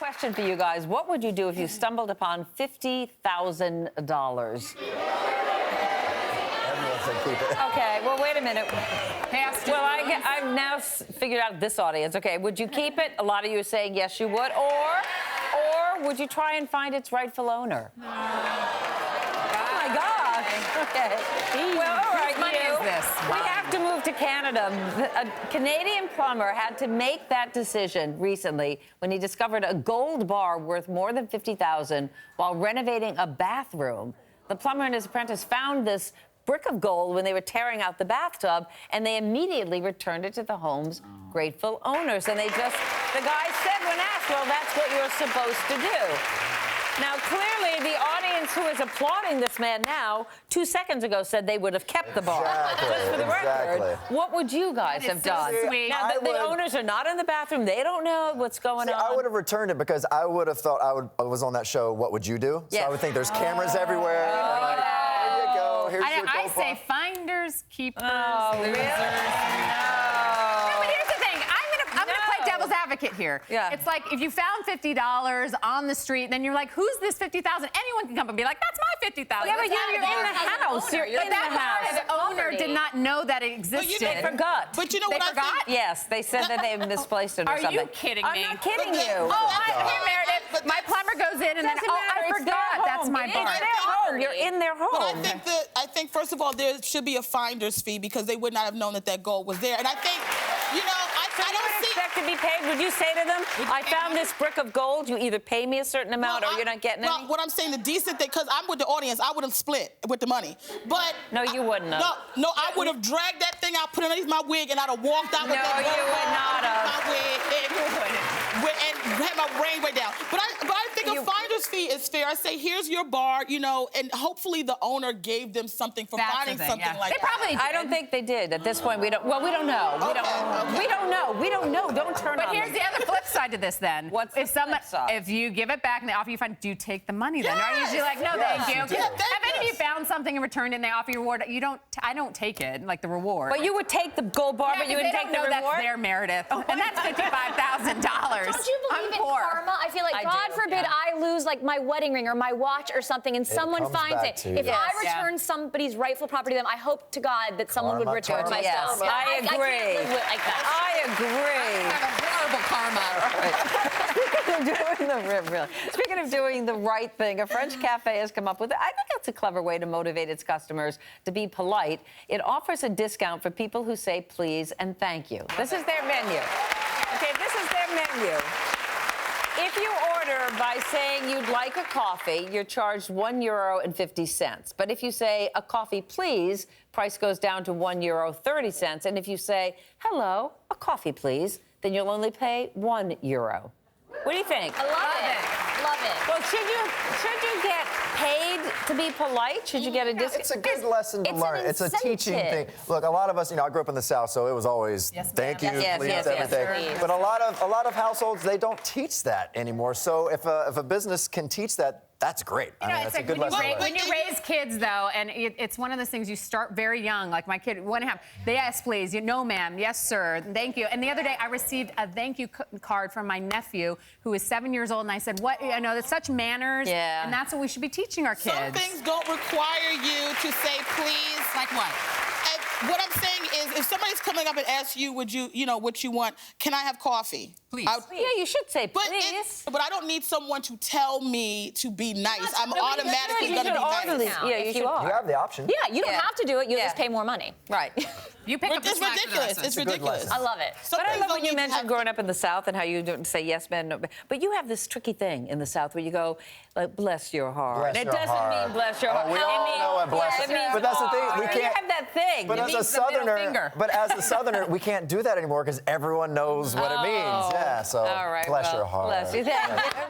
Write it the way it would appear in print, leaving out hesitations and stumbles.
Question for you guys. What would you do if you stumbled upon $50,000? Everyone said keep it. Okay, well, wait a minute. Well, I've now figured out this audience. Okay, would you keep it? A lot of you are saying yes, you would. Or would you try and find its rightful owner? No. Oh, my gosh. Okay. Well, all right, money is this? We have to move to Canada. A Canadian plumber had to make that decision recently when he discovered a gold bar worth more than $50,000 while renovating a bathroom. The plumber and his apprentice found this brick of gold when they were tearing out the bathtub, and they immediately returned it to the home's grateful owners. And the guy said when asked, well, that's what you're supposed to do. Now, clearly, the audience who is applauding this man now, 2 seconds ago, said they would have kept the bar. Just for the record, what would you guys have done? Sweet. Now, the owners are not in the bathroom. They don't know what's going on. I would have returned it because I would have thought I was on that show, What Would You Do? Yes. So I would think there's cameras everywhere. Like, here you go. Here's your I gold say bar. finders, keepers, losers. Really? No, but here's the thing. I'm gonna play devil's advocate here. Yeah. It's like if you found $50 on the street, then you're like, who's this $50,000? Anyone can come and be like, that's my $50,000. Yeah, but you're in the house. You're in the house. The owner did not know that it existed. They forgot. But you know They what forgot? I think? Yes, they said that they misplaced it or Are something. you kidding me? I'm not kidding you. Here, Meredith, my plumber goes in and then, Doesn't I matter, it's forgot. their That's home. my It's bar. their home. You're in their home. But I think first of all, there should be a finder's fee because they would not have known that gold was there. And I think, I don't see. Expect to be paid? Would you say to them, I found this brick of gold, you either pay me a certain amount or you're not getting any? Well, what I'm saying, the decent thing, because I'm with the audience, I would have split with the money. But No, you wouldn't have. No, I would have dragged that thing out, put it underneath my wig, and I'd have walked out with No, that you gold would not have. my wig and had my brain way down. But I think a finder's fee is fair. I say, here's your bar, and hopefully the owner gave them something for That's finding the thing, something yeah. like They that. probably did. I don't think they did. At this point, we don't know. We don't know. We don't know. Don't turn But on here's them. the other flip side to this then. What's the flip side? If you give it back and they offer you fund, do you take the money then? Or are you usually like, no, thank you. Yeah, Have any of you found something and returned it and they offer you a reward? I don't take it, like the reward. But you would take the gold bar, but you wouldn't take the know reward? that's there, Meredith. And that's $55,000. Don't you believe in karma? I feel like, I God do, forbid I lose like my wedding ring or my watch or something and someone comes finds back it. to you. If Yes. I return somebody's rightful property to them, I hope to God that someone would Karma, return karma, my Yes, stuff. I I can't agree. live with like that. I agree. Speaking of doing the right thing, a French cafe has come up with it. I think that's a clever way to motivate its customers to be polite. It offers a discount for people who say please and thank you. This is their menu. Okay, this is their menu. If you order by saying you'd like a coffee, you're charged €1.50. But if you say a coffee, please, price goes down to €1.30. And if you say hello, a coffee, please, then you'll only pay €1. What do you think? I love it. Love it. Well, should you get paid to be polite? Should you get a discount? It's a good lesson to It's an learn. It's a teaching thing. incentive. Look, a lot of us, I grew up in the South, so it was always Yes, thank ma'am. you, Yes, please, yes, everything. yes. But a lot of households, they don't teach that anymore. So if a business can teach that, that's great. I mean, it's that's a like good lesson to learn. when you raise kids, though, and it's one of those things you start very young. Like my kid, 1.5. Yes, please. No, ma'am. Yes, sir. Thank you. And the other day, I received a thank you card from my nephew, who is 7 years old, and I said, "What? I know that's such manners, Yeah. and that's what we should be teaching our kids." Some things don't require you to say please. Like what? And what I'm saying is, if somebody's coming up and asks you, what you want, can I have coffee? Please. Yeah, you should say But please. but I don't need someone to tell me to be nice. I'm No, automatically you going to should be orderly- nice. Yeah, If you you should. are. You have the option. Yeah, you don't have to do it. You Yeah. just pay more money. Right. You pick up the It's slack for the ridiculous. lesson. It's a good ridiculous. lesson. I love it. Some But I things love don't when you need to mentioned have- growing up in the South and how you don't say yes, man, no. But you have this tricky thing in the South where you go, like, bless your heart. Bless it your doesn't heart. mean bless your heart. We It all means- know what bless it is. means But that's the thing, we heart. can't- You have that thing. But It as a means the middle Southerner, finger. we can't do that anymore because everyone knows what it means. Yeah, so All right, bless well, your heart. Bless you. Thank you.